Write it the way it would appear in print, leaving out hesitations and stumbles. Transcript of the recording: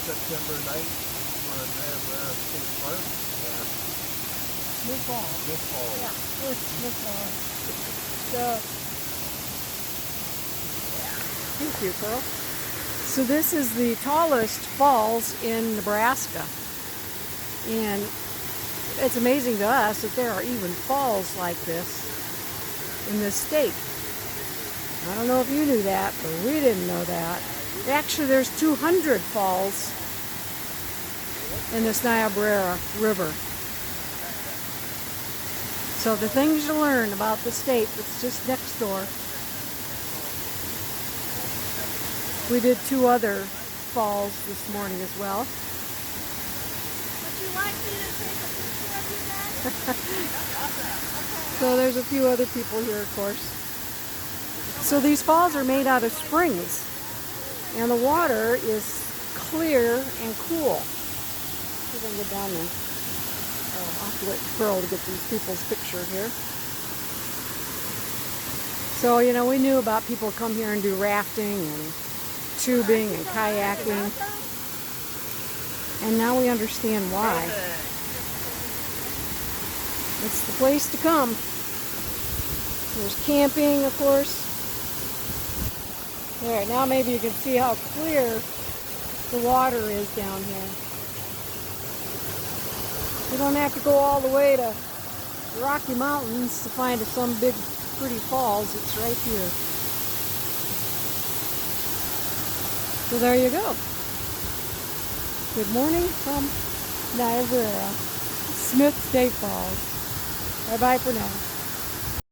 September 9th for Niobrara State Park and Smith Falls. Smith Falls. Yeah, where's Smith Falls? So, thank you, Carl. So this is the tallest falls in Nebraska. And it's amazing to us that there are even falls like this in this state. I don't know if you knew that, but we didn't know that. Actually, there's 200 falls in this Niobrara River. So the things you learn about the state that's just next door. We did 2 other falls this morning as well. Would you like me to take a picture of you guys? So there's a few other people here, of course. So these falls are made out of springs, and the water is clear and cool. We're going to go down there. I'll have to wait for Pearl to get these people's picture here. So, you know, we knew about people come here and do rafting and tubing and kayaking. And now we understand why. It's the place to come. There's camping, of course. All right, now maybe you can see how clear the water is down here. You don't have to go all the way to the Rocky Mountains to find some big, pretty falls. It's right here. So there you go. Good morning from Niobrara, Smith State Falls. Bye-bye for now.